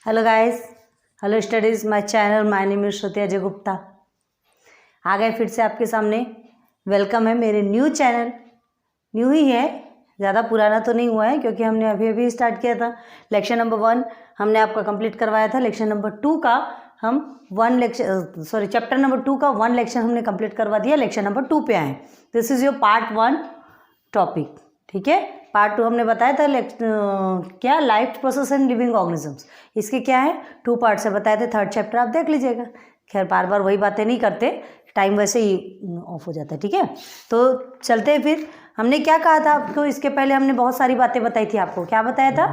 Hello guys, hello studies my channel. My name is Shruti Ajay Gupta. आ गए फिर से आपके सामने। वेलकम है मेरे न्यू चैनल। न्यू ही है, ज़्यादा पुराना तो नहीं हुआ है क्योंकि हमने अभी अभी स्टार्ट किया था। लेक्चर नंबर 1 हमने आपका कंप्लीट करवाया था। लेक्चर नंबर 2 का हम चैप्टर नंबर 2 का 1 लेक्चर हमने कंप्लीट करवा दिया। लेक्चर नंबर 2 पे आए। This is your part 1 topic, ठीक है। पार्ट 2 हमने बताया था क्या life process and living organisms. इसके क्या है 2 पार्ट से बताए थे। 3rd चैप्टर आप देख लीजिएगा। खैर बार बार वही बातें नहीं करते, टाइम वैसे ही ऑफ हो जाता है, ठीक है। तो चलते हैं फिर। हमने क्या कहा था आपको, इसके पहले हमने बहुत सारी बातें बताई थी आपको। क्या बताया था?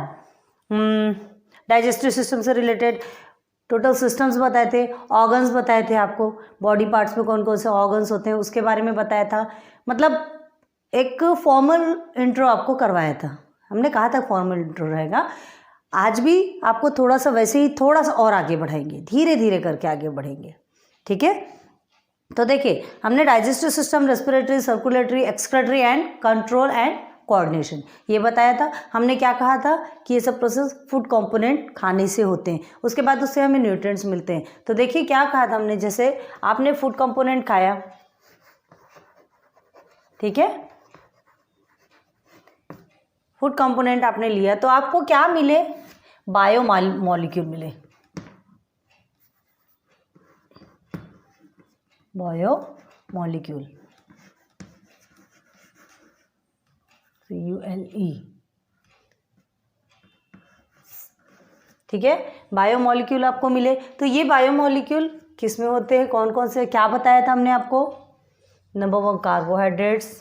डाइजेस्टिव सिस्टम से रिलेटेड टोटल सिस्टम्स बताए थे, ऑर्गन्स बताए थे आपको, बॉडी पार्ट्स में कौन कौन से ऑर्गन्स होते हैं उसके बारे में बताया था। मतलब एक फॉर्मल इंट्रो आपको करवाया था। हमने कहा था फॉर्मल इंट्रो रहेगा। आज भी आपको थोड़ा सा वैसे ही थोड़ा सा और आगे बढ़ाएंगे, धीरे धीरे करके आगे बढ़ेंगे, ठीक है। तो देखिए हमने digestive system, respiratory, circulatory, excretory and control and coordination ये बताया था। हमने क्या कहा था कि ये सब प्रोसेस फूड कंपोनेंट खाने से होते हैं, उसके बाद उससे हमें न्यूट्रिएंट्स मिलते हैं। तो देखिए क्या कहा था हमने, जैसे आपने फूड कंपोनेंट खाया, ठीक है, फूड कंपोनेंट आपने लिया तो आपको क्या मिले? बायो मॉलिक्यूल मिले। बायो मॉलिक्यूल, CULE, ठीक है। बायो मॉलिक्यूल आपको मिले। तो ये बायो मॉलिक्यूल किस में होते हैं, कौन कौन से, क्या बताया था हमने आपको? नंबर 1 कार्बोहाइड्रेट्स,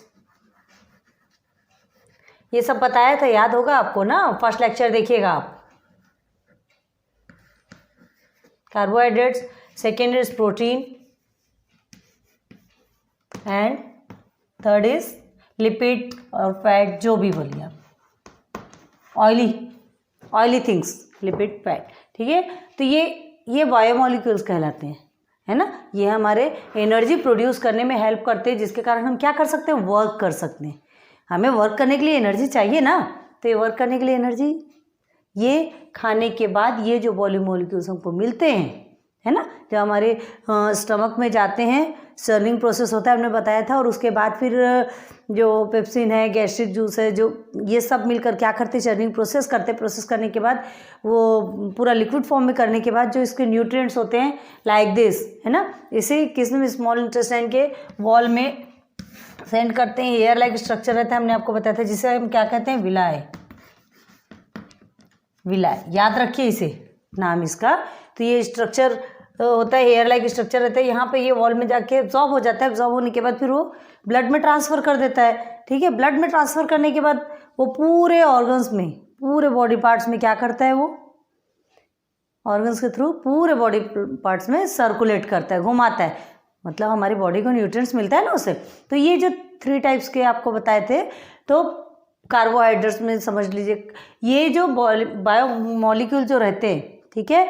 ये सब बताया था, याद होगा आपको ना। फर्स्ट लेक्चर देखिएगा आप। Carbohydrates, second is protein and third is lipid और फैट, जो भी बोलिए आप, ऑयली थिंग्स, लिपिड फैट, ठीक है। तो ये बायोमॉलिक्यूल्स कहलाते हैं, है ना। ये हमारे एनर्जी प्रोड्यूस करने में हेल्प करते हैं, जिसके कारण हम क्या कर सकते हैं? वर्क कर सकते हैं। हमें वर्क करने के लिए एनर्जी चाहिए ना, तो ये वर्क करने के लिए एनर्जी, ये खाने के बाद ये जो बायोमॉलिक्यूल्स हमको मिलते हैं, है ना, जो हमारे स्टमक में जाते हैं, सर्निंग प्रोसेस होता है हमने बताया था। और उसके बाद फिर जो पेप्सिन है, गैस्ट्रिक जूस है, जो ये सब मिलकर क्या करते हैं? चर्निंग प्रोसेस करते हैं। प्रोसेस करने के बाद वो पूरा लिक्विड फॉर्म में करने के बाद जो इसके न्यूट्रिएंट्स होते हैं लाइक दिस, है ना, इसे किसमें? स्मॉल इंटेस्टाइन के वॉल में सेंड करते हैं। एयर लाइक स्ट्रक्चर रहता है, हमने आपको बताया था, जिसे हम क्या कहते हैं? विलाय। याद रखिए इसे, नाम इसका। तो ये स्ट्रक्चर होता है, हेयर लाइक स्ट्रक्चर रहता है। यहाँ पे ये वॉल में जाके एब्जॉर्ब हो जाता है। एब्जॉर्ब होने के बाद फिर वो ब्लड में ट्रांसफ़र कर देता है, ठीक है। ब्लड में ट्रांसफ़र करने के बाद वो पूरे ऑर्गन्स में, पूरे बॉडी पार्ट्स में क्या करता है? वो ऑर्गन्स के थ्रू पूरे बॉडी पार्ट्स में सर्कुलेट करता है, घुमाता है। मतलब हमारी बॉडी को न्यूट्रिएंट्स मिलता है ना उससे। तो ये जो 3 टाइप्स के आपको बताए थे, तो कार्बोहाइड्रेट्स में समझ लीजिए ये जो बायो मॉलिक्यूल जो रहते हैं, ठीक है,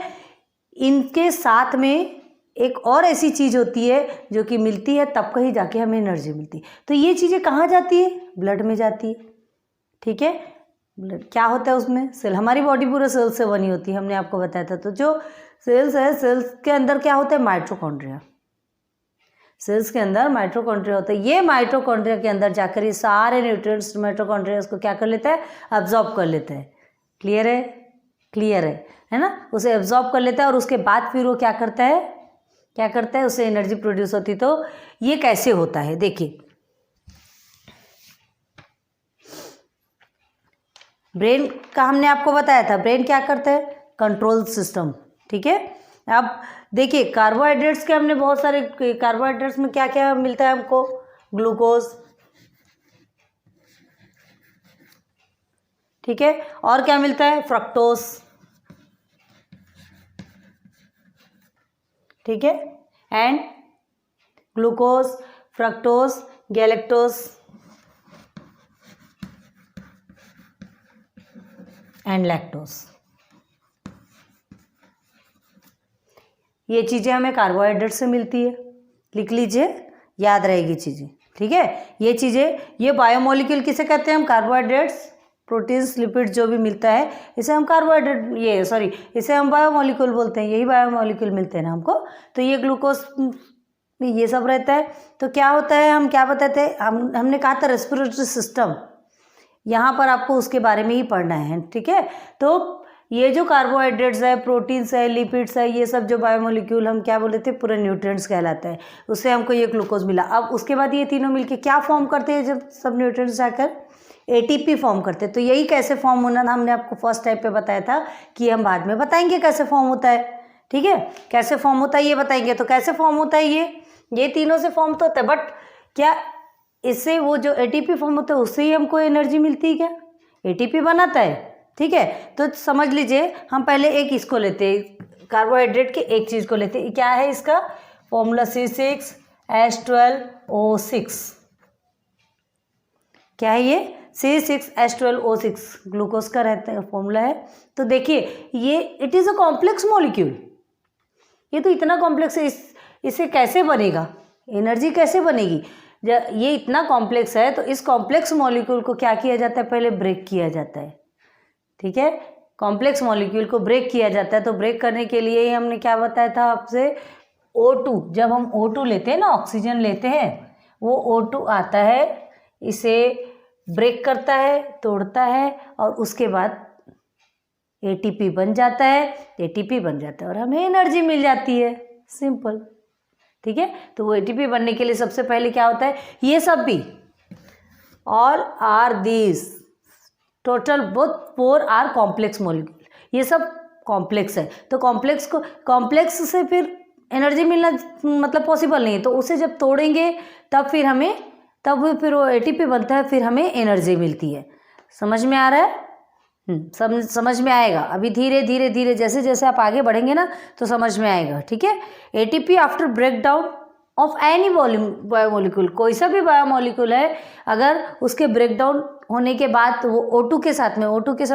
इनके साथ में एक और ऐसी चीज़ होती है जो कि मिलती है, तब कहीं जाके हमें एनर्जी मिलती है। तो ये चीज़ें कहाँ जाती है? ब्लड में जाती है, ठीक है। ब्लड क्या होता है उसमें? सेल। हमारी बॉडी पूरे सेल्स से बनी होती है, हमने आपको बताया था। तो जो सेल्स है, सेल्स के अंदर क्या होता है? माइटोकॉन्ड्रिया। सेल्स के अंदर माइटोकॉन्ड्रिया होता है। ये माइटोकॉन्ड्रिया के अंदर जाकर ये सारे न्यूट्रिएंट्स माइटोकॉन्ड्रिया उसको क्या कर लेता है? अब्जॉर्ब कर लेता है। क्लियर है? क्लियर है ना। उसे एब्जॉर्ब कर लेता है और उसके बाद फिर वो क्या करता है? उससे एनर्जी प्रोड्यूस होती। तो ये कैसे होता है देखिए। ब्रेन का हमने आपको बताया था। ब्रेन क्या करता है? कंट्रोल सिस्टम, ठीक है। अब देखिए कार्बोहाइड्रेट्स के हमने बहुत सारे, कार्बोहाइड्रेट्स में क्या क्या मिलता है हमको? ग्लूकोज, ठीक है। और क्या मिलता है? फ्रक्टोज, ठीक है। And glucose, fructose, galactose and lactose. ये चीज़ें हमें कार्बोहाइड्रेट से मिलती है। लिख लीजिए, याद रहेगी चीज़ें, ठीक है। ये चीज़ें, ये बायोमोलिक्यूल किसे कहते हैं हम? कार्बोहाइड्रेट्स प्रोटीन्स लिपिड्स जो भी मिलता है इसे हम कार्बोहाइड्रेट इसे हम बायोमोलिक्यूल बोलते हैं, यही बायोमोलिक्यूल मिलते हैं ना हमको। तो ये ग्लूकोज में ये सब रहता है। तो क्या होता है, हम क्या बताते हैं, हमने कहा था रेस्पिरेटरी सिस्टम, यहाँ पर आपको उसके बारे में ही पढ़ना है, ठीक है। तो ये जो कार्बोहाइड्रेट्स है, प्रोटीन्स है, लिपिड्स है, ये सब जो बायोमोलिक्यूल हम क्या बोले थे, पूरे न्यूट्रिएंट्स कहलाता है, उससे हमको ये ग्लूकोज मिला। अब उसके बाद ये तीनों मिलके क्या फॉर्म करते हैं, जब सब न्यूट्रिएंट्स जाकर एटीपी फॉर्म करते हैं। तो यही कैसे फॉर्म होना था, हमने आपको फर्स्ट टाइप पे बताया था कि हम बाद में बताएंगे कैसे फॉर्म होता है, ठीक है। कैसे फॉर्म होता है ये बताएंगे। तो कैसे फॉर्म होता है, ये तीनों से फॉर्म तो होता है, बट क्या इससे वो जो एटीपी फॉर्म होता है उससे ही हमको एनर्जी मिलती है क्या? एटीपी बनाता है, ठीक है। तो समझ लीजिए, हम पहले एक इसको लेते हैं, कार्बोहाइड्रेट के एक चीज़ को लेते हैं। क्या है इसका फॉर्मूला? C6H12O6। क्या है ये? C6H12O6 ग्लूकोज का रहता है, फॉर्मूला है। तो देखिए ये it is a complex molecule, ये तो इतना कॉम्प्लेक्स है, इसे कैसे बनेगा, एनर्जी कैसे बनेगी? ये इतना कॉम्प्लेक्स है, तो इस कॉम्प्लेक्स मॉलिक्यूल को क्या किया जाता है, पहले ब्रेक किया जाता है, ठीक है। कॉम्प्लेक्स मॉलिक्यूल को ब्रेक किया जाता है। तो ब्रेक करने के लिए ही हमने क्या बताया था आपसे, O2। जब हम O2 लेते हैं ना, ऑक्सीजन लेते हैं, वो O2 आता है, इसे ब्रेक करता है, तोड़ता है, और उसके बाद एटीपी बन जाता है, और हमें एनर्जी मिल जाती है, सिंपल, ठीक है। तो वो एटीपी बनने के लिए सबसे पहले क्या होता है, ये सब भी all are these total both 4 are complex molecule, ये सब कॉम्प्लेक्स है। तो कॉम्प्लेक्स से फिर एनर्जी मिलना मतलब पॉसिबल नहीं है। तो उसे जब तोड़ेंगे तब फिर वो एटीपी बनता है, फिर हमें एनर्जी मिलती है। समझ में आ रहा है? समझ में आएगा। अभी धीरे धीरे जैसे जैसे आप आगे बढ़ेंगे ना तो समझ में आएगा, ठीक है। ATP after break down of any biomolecule, कोई सा भी बायोमोलिक्यूल है, अगर उसके ब्रेक डाउन होने के बाद वो O2 के साथ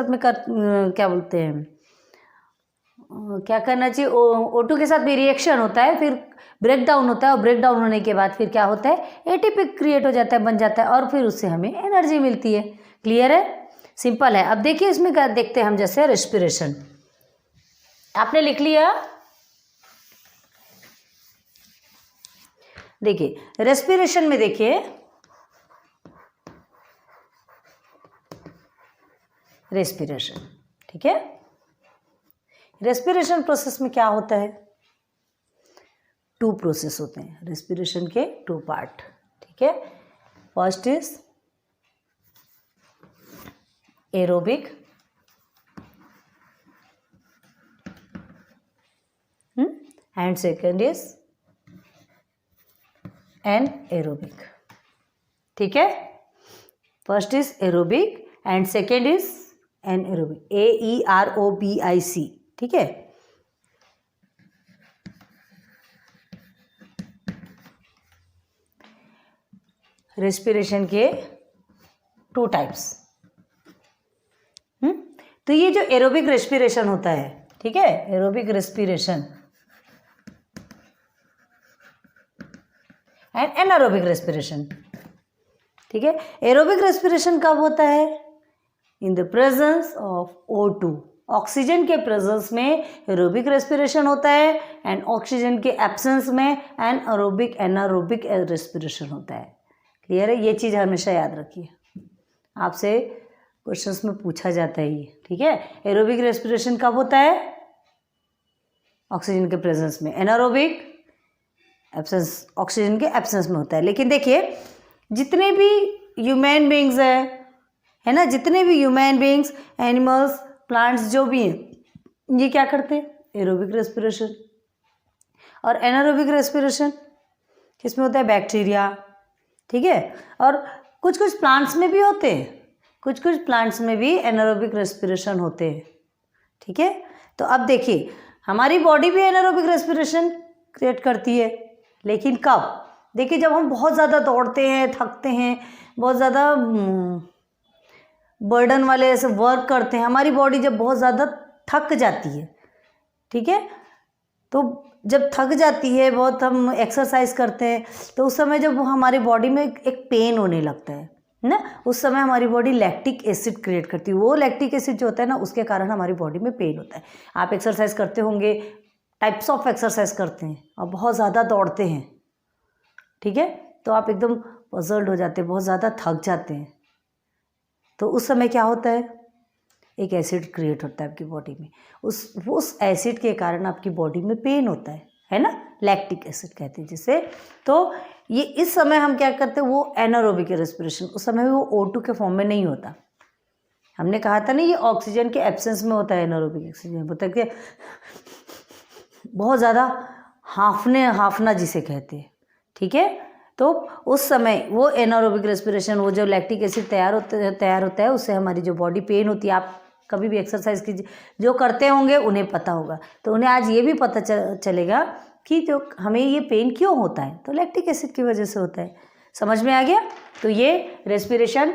में क्या बोलते हैं, क्या करना चाहिए, O2 के साथ भी रिएक्शन होता है, फिर ब्रेक डाउन होता है, और ब्रेक डाउन होने के बाद फिर क्या होता है, एटीपी क्रिएट हो जाता है, बन जाता है, और फिर उससे हमें एनर्जी मिलती है। क्लियर है? सिंपल है। अब देखिए इसमें देखते हैं हम, जैसे रेस्पिरेशन आपने लिख लिया। देखिए रेस्पिरेशन में देखिए, रेस्पिरेशन, ठीक है। रेस्पिरेशन प्रोसेस में क्या होता है, 2 प्रोसेस होते हैं रेस्पिरेशन के, 2 पार्ट, ठीक है। First is aerobic, and second is anaerobic, ठीक है। First is aerobic and second is anaerobic, AEROBIC, ठीक है। रेस्पिरेशन के 2 टाइप्स। तो ये जो एरोबिक रेस्पिरेशन होता है, ठीक है, aerobic respiration and anaerobic respiration, ठीक है। एरोबिक रेस्पिरेशन कब होता है, in the presence of O2, oxygen के प्रेजेंस में एरोबिक रेस्पिरेशन होता है, एंड ऑक्सीजन के एब्सेंस में एनारोबिक रेस्पिरेशन होता है। क्लियर है? ये चीज़ हमेशा याद रखिए, आपसे क्वेश्चंस में पूछा जाता है ये, ठीक है। एरोबिक रेस्पिरेशन कब होता है, ऑक्सीजन के प्रेजेंस में, एनारोबिक एब्सेंस, ऑक्सीजन के एब्सेंस में होता है। लेकिन देखिए जितने भी ह्यूमन बींग्स है ना, जितने भी ह्यूमन बींग्स, एनिमल्स, प्लांट्स जो भी हैं, ये क्या करते हैं, एरोबिक रेस्पिरेशन। और एनारोबिक रेस्पिरेशन किसमें होता है, बैक्टीरिया, ठीक है। और कुछ कुछ प्लांट्स में भी होते हैं, कुछ प्लांट्स में भी एनारोबिक रेस्पिरेशन होते हैं, ठीक है। तो अब देखिए हमारी बॉडी भी एनारोबिक रेस्पिरेशन क्रिएट करती है, लेकिन कब, देखिए जब हम बहुत ज़्यादा दौड़ते हैं, थकते हैं, बहुत ज़्यादा बर्डन वाले ऐसे वर्क करते हैं, हमारी बॉडी जब बहुत ज़्यादा थक जाती है, ठीक है। तो जब थक जाती है, बहुत हम एक्सरसाइज करते हैं, तो उस समय जब हमारी बॉडी में एक पेन होने लगता है, ना, उस समय हमारी बॉडी लैक्टिक एसिड क्रिएट करती है। वो लैक्टिक एसिड जो होता है ना, उसके कारण हमारी बॉडी में पेन होता है। आप एक्सरसाइज करते होंगे, टाइप्स ऑफ एक्सरसाइज करते हैं और बहुत ज़्यादा दौड़ते हैं, ठीक है, तो आप एकदम पजल्ड हो जाते हैं, बहुत ज़्यादा थक जाते हैं। तो उस समय क्या होता है, एक एसिड क्रिएट होता है आपकी बॉडी में, उस एसिड के कारण आपकी बॉडी में पेन होता है ना, लैक्टिक एसिड कहते हैं जिसे। तो ये इस समय हम क्या करते हैं, वो एनारोबिक रेस्पिरेशन, उस समय वो O2 के फॉर्म में नहीं होता। हमने कहा था ना, ये ऑक्सीजन के एब्सेंस में होता है एनारोबिक ऑक्सीजन, होता है कि बहुत ज़्यादा हाफना जिसे कहते हैं, ठीक है। तो उस समय वो एनारोबिक रेस्पिरेशन, वो जो लैक्टिक एसिड तैयार होता है, उससे हमारी जो बॉडी पेन होती है, आप कभी भी एक्सरसाइज कीजिए, जो करते होंगे उन्हें पता होगा, तो उन्हें आज ये भी पता चलेगा कि जो हमें ये पेन क्यों होता है, तो लैक्टिक एसिड की वजह से होता है। समझ में आ गया। तो ये रेस्पिरेशन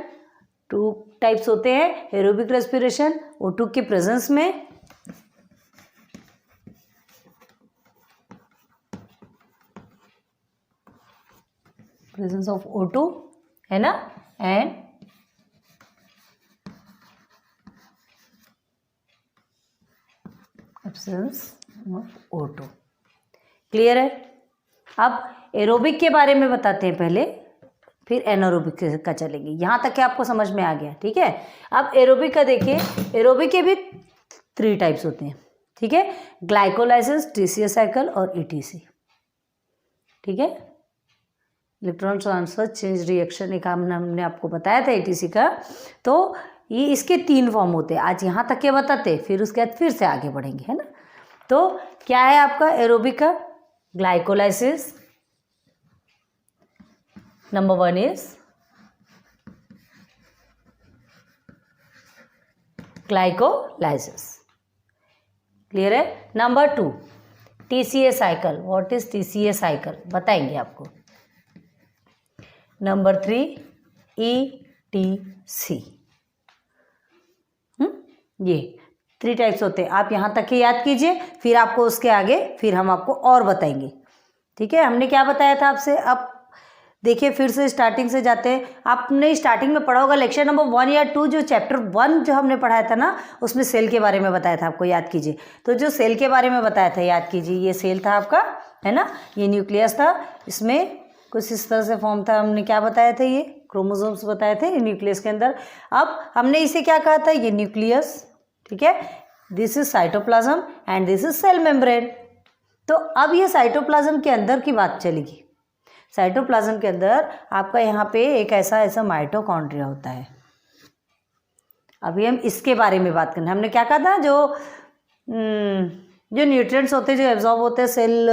2 टाइप्स होते हैं, एरोबिक रेस्पिरेशन O2 के प्रेजेंस में, प्रेजेंस ऑफ O2 है ना, and absence of O2। Clear है। अब एरोबिक के बारे में बताते हैं पहले, फिर एनारोबिक का चलेंगे। यहाँ तक के आपको समझ में आ गया, ठीक है। अब एरोबिक का देखिए, एरोबिक के भी 3 टाइप्स होते हैं, ठीक है, ग्लाइकोलाइसिस, TCA साइकिल और ETC, ठीक है, इलेक्ट्रॉन ट्रांसफर चेंज रिएक्शन, एक हमने आपको बताया था ETC का। तो ये इसके 3 फॉर्म होते हैं, आज यहाँ तक के बताते, फिर उसके बाद फिर से आगे बढ़ेंगे, है ना। तो क्या है आपका एरोबिक का, glycolysis, number 1 is glycolysis, clear है। Number 2 TCA cycle, what is TCA cycle बताएंगे आपको। Number 3 ETC। ये 3 टाइप्स होते हैं, आप यहाँ तक के याद कीजिए, फिर आपको उसके आगे फिर हम आपको और बताएंगे, ठीक है। हमने क्या बताया था आपसे, अब देखिए फिर से स्टार्टिंग से जाते हैं। आपने स्टार्टिंग में पढ़ा होगा लेक्चर नंबर 1 या 2, जो चैप्टर 1 जो हमने पढ़ाया था ना, उसमें सेल के बारे में बताया था आपको, याद कीजिए। तो जो सेल के बारे में बताया था, याद कीजिए, ये सेल था आपका, है ना, ये न्यूक्लियस था, इसमें कुछ इस तरह से फॉर्म था। हमने क्या बताया था, ये क्रोमोसोम्स बताए थे न्यूक्लियस के अंदर। अब हमने इसे क्या कहा था, ये न्यूक्लियस, ठीक है, this is cytoplasm and this is cell membrane. तो अब ये साइटोप्लाज्म के अंदर की बात चलेगी। साइटोप्लाज्म के अंदर आपका यहाँ पे एक ऐसा माइटोकॉन्ड्रिया होता है। अभी हम इसके बारे में बात करना है। हमने क्या कहा था, जो न्यूट्रिएंट्स होते हैं जो एब्जॉर्ब होते हैं सेल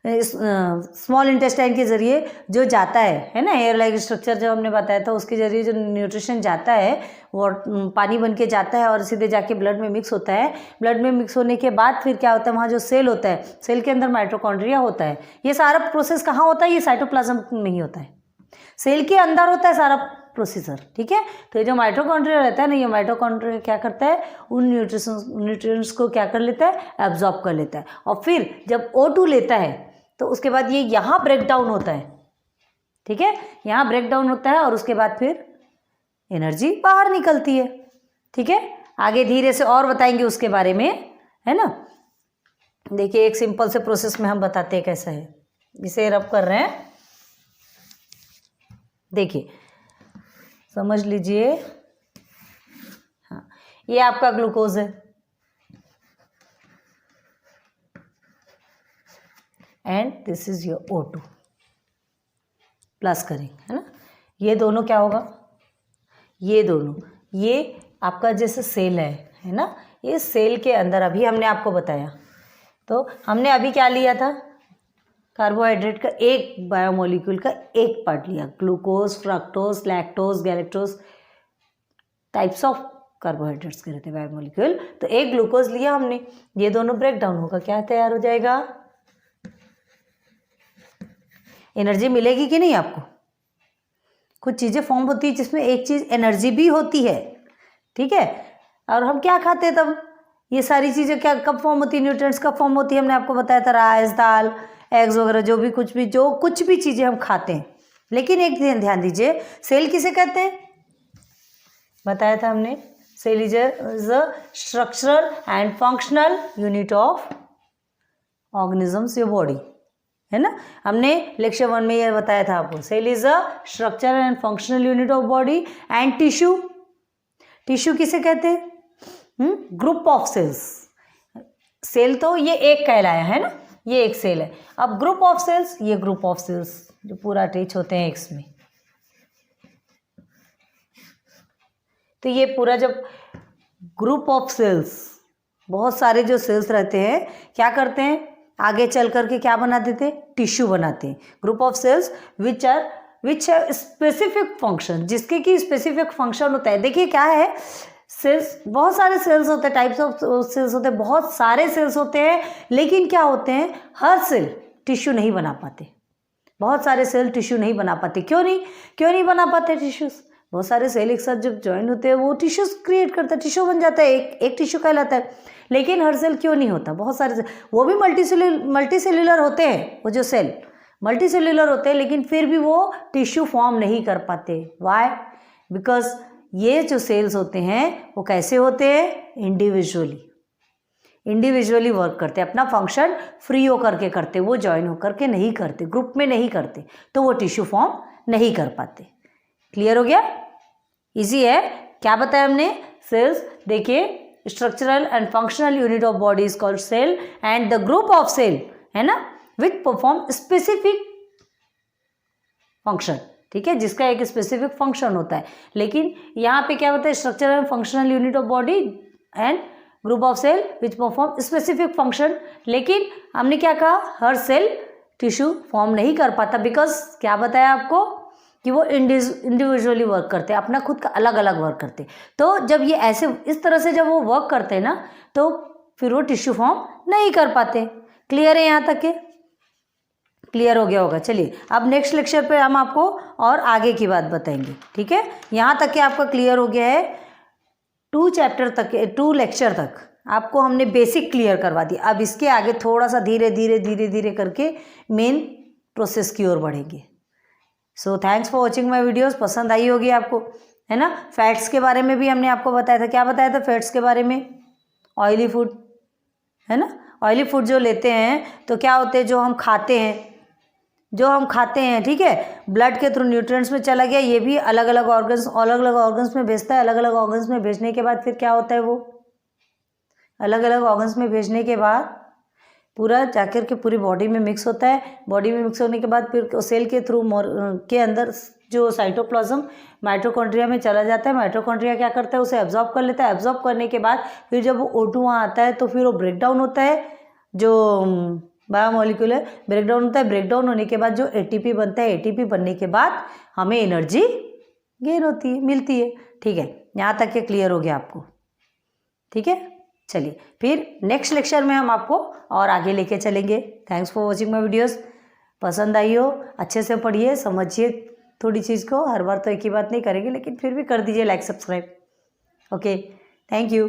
स्मॉल इंटेस्टाइन के जरिए जो जाता है ना, हेयर लाइक स्ट्रक्चर जो हमने बताया था, उसके जरिए जो न्यूट्रिशन जाता है वो पानी बन के जाता है और सीधे जाके ब्लड में मिक्स होता है। ब्लड में मिक्स होने के बाद फिर क्या होता है, वहाँ जो सेल होता है, सेल के अंदर माइटोकॉन्ड्रिया होता है। ये सारा प्रोसेस कहाँ होता है, ये साइटोप्लाज्म में ही होता है, सेल के अंदर होता है सारा प्रोसीजर, ठीक है। तो ये जो माइटोकॉन्ड्रिया रहता है ना, ये माइटोकॉन्ड्रिया क्या करता है, उन न्यूट्रिएंट्स को क्या कर लेता है, एब्जॉर्ब कर लेता है, और फिर जब O2 लेता है तो उसके बाद ये यहाँ ब्रेक डाउन होता है, ठीक है, यहाँ ब्रेक डाउन होता है और उसके बाद फिर एनर्जी बाहर निकलती है, ठीक है। आगे धीरे से और बताएंगे उसके बारे में, है ना। देखिए एक सिंपल से प्रोसेस में हम बताते हैं कैसा है, इसे रब कर रहे हैं, देखिए समझ लीजिए। हाँ, ये आपका ग्लूकोज है and this is your O2 plus करेंगे, है ना। ये दोनों क्या होगा, ये दोनों, ये आपका जैसे सेल है ना, ये सेल के अंदर अभी हमने आपको बताया, तो हमने अभी क्या लिया था, कार्बोहाइड्रेट का एक बायोमोलिक्यूल का एक पार्ट लिया, glucose, fructose, lactose, galactose, types of carbohydrates के रहते हैं बायोमोलिक्यूल। तो एक ग्लूकोज लिया हमने, ये दोनों ब्रेक डाउन होगा, क्या तैयार हो जाएगा, एनर्जी मिलेगी कि नहीं आपको। कुछ चीज़ें फॉर्म होती है जिसमें एक चीज़ एनर्जी भी होती है, ठीक है। और हम क्या खाते हैं तब, ये सारी चीज़ें क्या कब फॉर्म होती है, न्यूट्रिएंट्स कब फॉर्म होती है, हमने आपको बताया था, राइस, दाल, एग्स वगैरह, जो कुछ भी चीज़ें हम खाते हैं, लेकिन एक ध्यान दीजिए, सेल किसे कहते हैं, बताया था हमने, cell is a structural and functional unit of organisms, your body, है ना। हमने लेक्चर 1 में यह बताया था आपको, cell is a structural and functional unit of body. And tissue, tissue किसे कहते हैं, ग्रुप ऑफ सेल्स। सेल तो ये एक कहलाया है ना, ये एक सेल है। अब ग्रुप ऑफ सेल्स, ये ग्रुप ऑफ सेल्स जो पूरा अटैच होते हैं एक्स में, तो ये पूरा जब ग्रुप ऑफ सेल्स, बहुत सारे जो सेल्स रहते हैं क्या करते हैं, आगे चल करके क्या बना देते हैं, टिश्यू बनाते हैं। ग्रुप ऑफ सेल्स विच है स्पेसिफिक फंक्शन, जिसके की स्पेसिफिक फंक्शन होता है। देखिए क्या है, सेल्स, बहुत सारे सेल्स होते हैं, टाइप्स ऑफ सेल्स होते हैं, बहुत सारे सेल्स होते हैं, लेकिन क्या होते हैं, हर सेल टिश्यू नहीं बना पाते। बहुत सारे सेल टिश्यू नहीं बना पाते। क्यों नहीं बना पाते टिश्यूज? बहुत सारे सेल एक साथ जब ज्वाइन होते हैं वो टिश्यूज क्रिएट करता है, टिश्यू बन जाता है, एक टिश्यू कहलाता है। लेकिन हर सेल क्यों नहीं होता, बहुत सारे वो भी मल्टीसेल्युलर होते हैं, वो जो सेल मल्टीसेल्युलर होते हैं, लेकिन फिर भी वो टिश्यू फॉर्म नहीं कर पाते। वाई? बिकॉज ये जो सेल्स होते हैं वो कैसे होते हैं, इंडिविजुअली वर्क करते हैं, अपना फंक्शन फ्री होकर के करते, वो ज्वाइन होकर के नहीं करते, ग्रुप में नहीं करते, तो वो टिश्यू फॉर्म नहीं कर पाते। क्लियर हो गया? इजी है। क्या बताया हमने, सेल्स, देखिए structural and functional unit of body is called cell and the group of cell, है ना, विच परफॉर्म स्पेसिफिक फंक्शन, ठीक है, जिसका एक स्पेसिफिक फंक्शन होता है। लेकिन यहाँ पे क्या होता है, structural and functional unit of body and group of cell which perform specific function. लेकिन हमने क्या कहा, हर सेल टिश्यू फॉर्म नहीं कर पाता, बिकॉज क्या बताया आपको कि वो इंडिविजुअली वर्क करते हैं, अपना खुद का अलग अलग वर्क करते हैं। तो जब ये ऐसे इस तरह से जब वो वर्क करते हैं ना, तो फिर वो टिश्यू फॉर्म नहीं कर पाते। क्लियर है यहाँ तक के? क्लियर हो गया होगा। चलिए अब नेक्स्ट लेक्चर पे हम आपको और आगे की बात बताएंगे, ठीक है। यहाँ तक के आपका क्लियर हो गया है, 2 लेक्चर तक आपको हमने बेसिक क्लियर करवा दिया। अब इसके आगे थोड़ा सा धीरे धीरे करके मेन प्रोसेस की ओर बढ़ेंगे। So thanks for watching my videos. पसंद आई होगी आपको, है ना। फैट्स के बारे में भी हमने आपको बताया था। क्या बताया था फैट्स के बारे में? ऑयली फूड, है ना। ऑयली फूड जो लेते हैं तो क्या होते हैं, जो हम खाते हैं, ठीक है, ब्लड के थ्रू न्यूट्रिएंट्स में चला गया, ये भी अलग अलग ऑर्गन्स में भेजता है। अलग अलग ऑर्गन्स में भेजने के बाद फिर क्या होता है, वो अलग अलग ऑर्गन्स में भेजने के बाद पूरा जाकर के पूरी बॉडी में मिक्स होता है। बॉडी में मिक्स होने के बाद फिर सेल के थ्रू के अंदर जो साइटोप्लाज्म माइटोकॉन्ड्रिया में चला जाता है। माइटोकॉन्ड्रिया क्या करता है, उसे एब्जॉर्ब कर लेता है। एब्जॉर्ब करने के बाद फिर जब वो O2 वहाँ आता है तो फिर वो ब्रेक डाउन होता है, जो बायोमोलिकुलर ब्रेकडाउन होता है। ब्रेकडाउन होने के बाद जो ATP बनता है, ATP बनने के बाद हमें एनर्जी गेन होती है, मिलती है। ठीक है, यहाँ तक के क्लियर हो गया आपको? ठीक है, चलिए फिर नेक्स्ट लेक्चर में हम आपको और आगे लेके चलेंगे। Thanks for watching my videos. पसंद आई हो, अच्छे से पढ़िए, समझिए थोड़ी चीज़ को। हर बार तो एक ही बात नहीं करेंगे, लेकिन फिर भी कर दीजिए like subscribe. Okay, thank you.